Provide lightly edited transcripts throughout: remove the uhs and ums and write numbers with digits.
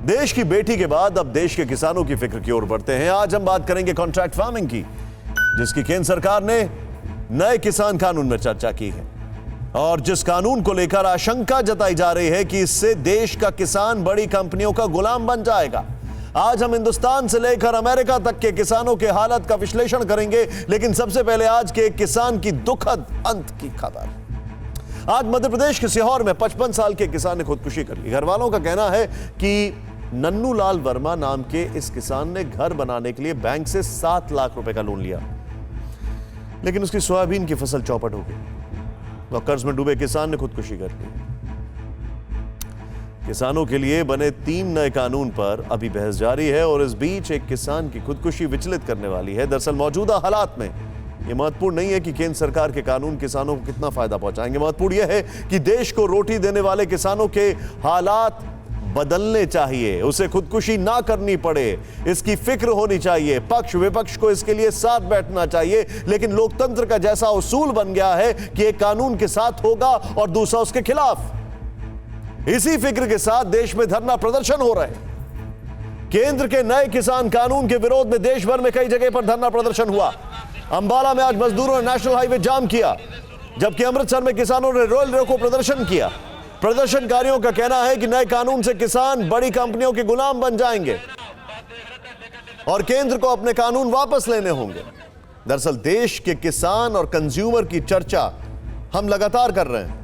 देश की बेटी के बाद अब देश के किसानों की फिक्र की ओर बढ़ते हैं। आज हम बात करेंगे कॉन्ट्रैक्ट फार्मिंग की, जिसकी केंद्र सरकार ने नए किसान कानून में चर्चा की है और जिस कानून को लेकर आशंका जताई जा रही है कि इससे देश का किसान बड़ी कंपनियों का गुलाम बन जाएगा। आज हम हिंदुस्तान से लेकर अमेरिका तक के किसानों के हालत का विश्लेषण करेंगे, लेकिन सबसे पहले आज के किसान की दुखद अंत की खबर। आज मध्य प्रदेश के सीहोर में 55 साल के किसान ने खुदकुशी कर ली। घर वालों का कहना है कि नन्नू लाल वर्मा नाम के इस किसान ने घर बनाने के लिए बैंक से 7 लाख रुपए का लोन लिया, लेकिन उसकी सोयाबीन की फसल चौपट हो गई। वह कर्ज में डूबे किसान ने खुदकुशी कर ली। किसानों के लिए बने 3 नए कानून पर अभी बहस जारी है और इस बीच एक किसान की खुदकुशी विचलित करने वाली है। दरअसल मौजूदा हालात में यह महत्वपूर्ण नहीं है कि केंद्र सरकार के कानून किसानों को कितना फायदा पहुंचाएंगे, महत्वपूर्ण यह है कि देश को रोटी देने वाले किसानों के हालात बदलने चाहिए, उसे खुदकुशी ना करनी पड़े, इसकी फिक्र होनी चाहिए। पक्ष विपक्ष को इसके लिए साथ बैठना चाहिए, लेकिन लोकतंत्र का जैसा उसूल बन गया है कि एक कानून के साथ होगा और दूसरा उसके खिलाफ। इसी फिक्र के साथ देश में धरना प्रदर्शन हो रहे हैं। केंद्र के नए किसान कानून के विरोध में देश भर में कई जगह पर धरना प्रदर्शन हुआ। अंबाला में आज मजदूरों ने नेशनल हाईवे जाम किया, जबकि अमृतसर में किसानों ने रोड रोको प्रदर्शन किया। प्रदर्शनकारियों का कहना है कि नए कानून से किसान बड़ी कंपनियों के गुलाम बन जाएंगे और केंद्र को अपने कानून वापस लेने होंगे। दरअसल देश के किसान और कंज्यूमर की चर्चा हम लगातार कर रहे हैं।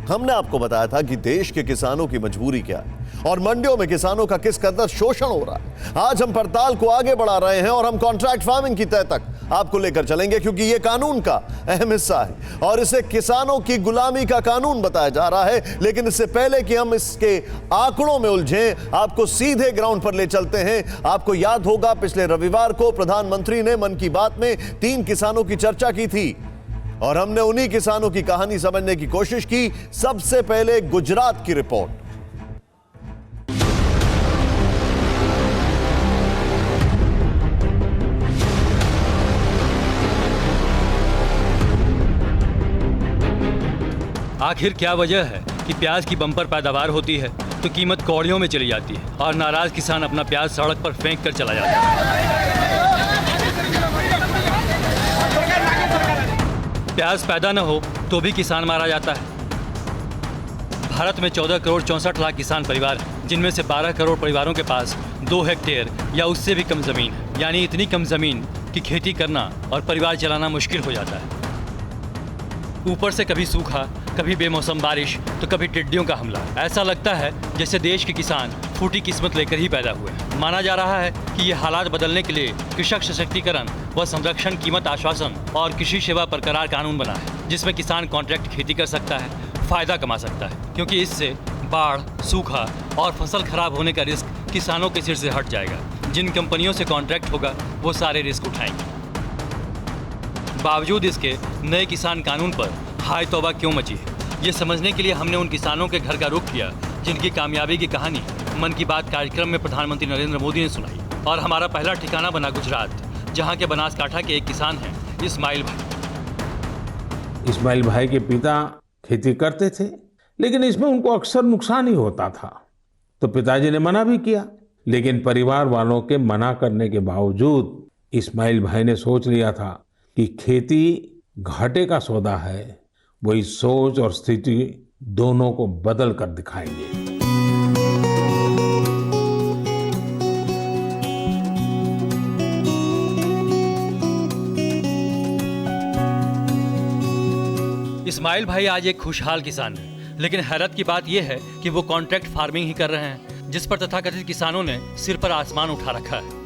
हमने आपको बताया था कि देश के किसानों की मजबूरी क्या है और मंडियों में किसानों का किस कदर शोषण हो रहा है। आज हम पड़ताल को आगे बढ़ा रहे हैं और हम कॉन्ट्रैक्ट फार्मिंग की तह तक आपको लेकर चलेंगे, क्योंकि यह कानून का अहम हिस्सा है और इसे किसानों की गुलामी का कानून बताया जा रहा है। लेकिन इससे पहले कि हम इसके आंकड़ों में उलझें, आपको सीधे ग्राउंड पर ले चलते हैं। आपको याद होगा पिछले रविवार को प्रधानमंत्री ने मन की बात में 3 किसानों की चर्चा की थी और हमने उन्हीं किसानों की कहानी समझने की कोशिश की। सबसे पहले गुजरात की रिपोर्ट। आखिर क्या वजह है कि प्याज की बम्पर पैदावार होती है तो कीमत कौड़ियों में चली जाती है और नाराज किसान अपना प्याज सड़क पर फेंक कर चला जाता है। प्याज पैदा न हो तो भी किसान मारा जाता है। भारत में 14 करोड़ 64 लाख किसान परिवार हैं, जिनमें से 12 करोड़ परिवारों के पास 2 हेक्टेयर या उससे भी कम जमीन है, यानी इतनी कम जमीन कि खेती करना और परिवार चलाना मुश्किल हो जाता है। ऊपर से कभी सूखा, कभी बेमौसम बारिश तो कभी टिड्डियों का हमला। ऐसा लगता है जैसे देश के किसान फूटी किस्मत लेकर ही पैदा हुए हैं। माना जा रहा है कि ये हालात बदलने के लिए कृषक सशक्तिकरण व संरक्षण, कीमत आश्वासन और कृषि सेवा बरकरार कानून बना है, जिसमें किसान कॉन्ट्रैक्ट खेती कर सकता है, फायदा कमा सकता है, क्योंकि इससे बाढ़, सूखा और फसल खराब होने का रिस्क किसानों के सिर से हट जाएगा। जिन कंपनियों से कॉन्ट्रैक्ट होगा वो सारे रिस्क उठाएंगे। बावजूद इसके नए किसान कानून पर हाय तौबा क्यों मची है, ये समझने के लिए हमने उन किसानों के घर का रुख किया जिनकी कामयाबी की कहानी मन की बात कार्यक्रम में प्रधानमंत्री नरेंद्र मोदी ने सुनाई। और हमारा पहला ठिकाना बना गुजरात, जहां के बनासकांठा के एक किसान हैं इस्माइल भाई। इस्माइल भाई के पिता खेती करते थे, लेकिन इसमें उनको अक्सर नुकसान ही होता था, तो पिताजी ने मना भी किया। लेकिन परिवार वालों के मना करने के बावजूद इस्माइल भाई ने सोच लिया था कि खेती घाटे का सौदा है। वही सोच और स्थिति दोनों को बदल कर दिखाएंगे। इस्माइल भाई आज एक खुशहाल किसान है, लेकिन हैरत की बात यह है कि वो कॉन्ट्रैक्ट फार्मिंग ही कर रहे हैं, जिस पर तथाकथित किसानों ने सिर पर आसमान उठा रखा है।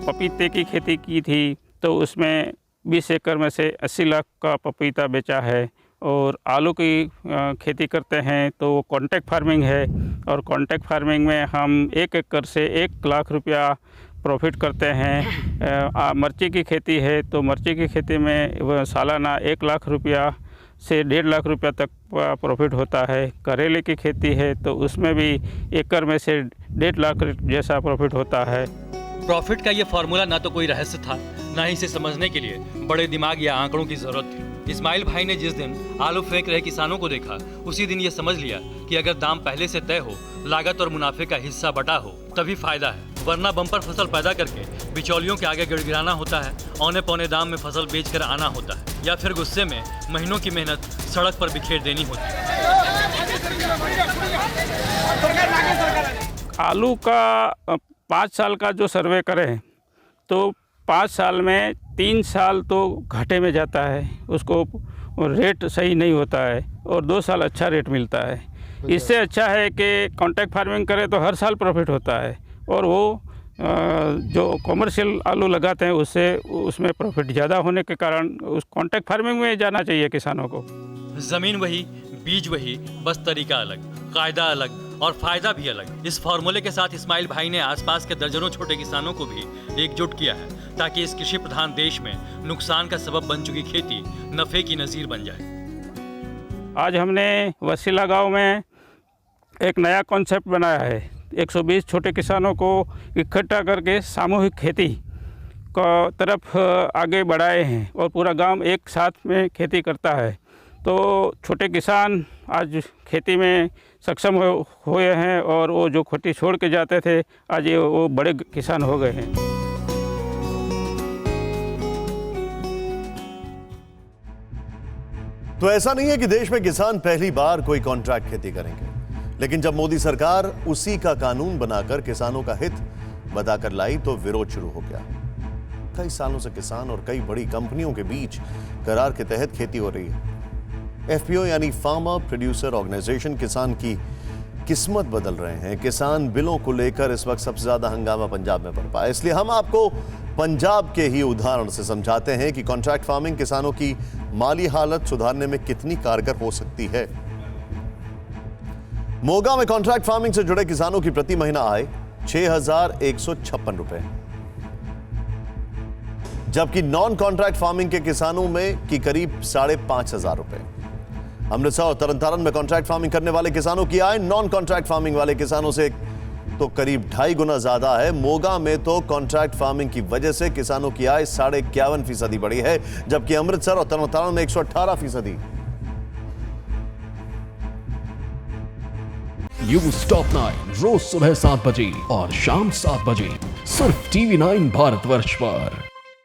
पपीते की खेती की थी तो उसमें 20 एकड़ में से 80 लाख का पपीता बेचा है। और आलू की खेती करते हैं तो वो कॉन्ट्रैक्ट फार्मिंग है और कॉन्ट्रैक्ट फार्मिंग में हम 1 एकड़ से 1 लाख रुपया प्रॉफिट करते हैं। मिर्ची की खेती है तो मिर्ची की खेती में सालाना 1 लाख रुपया से 1.5 लाख रुपया तक प्रॉफिट होता है। करेले की खेती है तो उसमें भी एकड़ में से 1.5 लाख जैसा प्रॉफिट होता है। प्रॉफिट का ये फॉर्मूला ना तो कोई रहस्य था, ना ही इसे समझने के लिए बड़े दिमाग या आंकड़ों की जरूरत थी। इस्माइल भाई ने जिस दिन आलू फेंक रहे किसानों को देखा, उसी दिन ये समझ लिया कि अगर दाम पहले से तय हो, लागत और मुनाफे का हिस्सा बटा हो, तभी फायदा है। वरना बम्पर फसल पैदा करके बिचौलियों के आगे गिड़गिड़ाना होता है, औने पौने दाम में फसल बेचकर आना होता है, या फिर गुस्से में महीनों की मेहनत सड़क पर बिखेर देनी होती है। आलू का 5 साल का जो सर्वे करें तो 5 साल में 3 साल तो घाटे में जाता है, उसको रेट सही नहीं होता है, और 2 साल अच्छा रेट मिलता है। इससे अच्छा है कि कॉन्ट्रैक्ट फार्मिंग करें तो हर साल प्रॉफिट होता है, और वो जो कॉमर्शियल आलू लगाते हैं उससे उसमें प्रॉफिट ज़्यादा होने के कारण उस कॉन्ट्रैक्ट फार्मिंग में जाना चाहिए किसानों को। जमीन वही, बीज वही, बस तरीका अलग, कायदा अलग और फायदा भी अलग। इस फॉर्मूले के साथ इस्माइल भाई ने आसपास के दर्जनों छोटे किसानों को भी एकजुट किया है, ताकि इस कृषि प्रधान देश में नुकसान का सबब बन चुकी खेती नफे की नज़ीर बन जाए। आज हमने वसीला गांव में एक नया कॉन्सेप्ट बनाया है। 120 छोटे किसानों को इकट्ठा करके सामूहिक खेती का तरफ आगे बढ़ाए हैं, और पूरा गांव एक साथ में खेती करता है। तो छोटे किसान आज खेती में सक्षम हुए हैं, और वो जो खेती छोड़ के जाते थे आज ये वो बड़े किसान हो गए हैं। तो ऐसा नहीं है कि देश में किसान पहली बार कोई कॉन्ट्रैक्ट खेती करेंगे, लेकिन जब मोदी सरकार उसी का कानून बनाकर किसानों का हित बताकर लाई तो विरोध शुरू हो गया। कई सालों से किसान और कई बड़ी कंपनियों के बीच करार के तहत खेती हो रही है। एफपीओ यानी फार्मर प्रोड्यूसर ऑर्गेनाइजेशन किसान की किस्मत बदल रहे हैं। किसान बिलों को लेकर इस वक्त सबसे ज्यादा हंगामा पंजाब में बढ़ पाया, इसलिए हम आपको पंजाब के ही उदाहरण से समझाते हैं कि कॉन्ट्रैक्ट फार्मिंग किसानों की माली हालत सुधारने में कितनी कारगर हो सकती है। मोगा में कॉन्ट्रैक्ट फार्मिंग से जुड़े किसानों की प्रति महीना आय 6,156 रुपए, जबकि नॉन कॉन्ट्रैक्ट फार्मिंग के किसानों में की करीब 5,500 रुपए। अमृतसर और तरनतारन में कॉन्ट्रैक्ट फार्मिंग करने वाले किसानों की आय नॉन कॉन्ट्रैक्ट फार्मिंग वाले किसानों से तो करीब 2.5 गुना ज्यादा है। मोगा में तो कॉन्ट्रैक्ट फार्मिंग की वजह से किसानों की आय 51.5% बढ़ी है, जबकि अमृतसर और तरनतारन में 118%। न्यूज़ टॉप 9 रोज सुबह 7 बजे और शाम 7 बजे सिर्फ TV9 भारतवर्ष पर।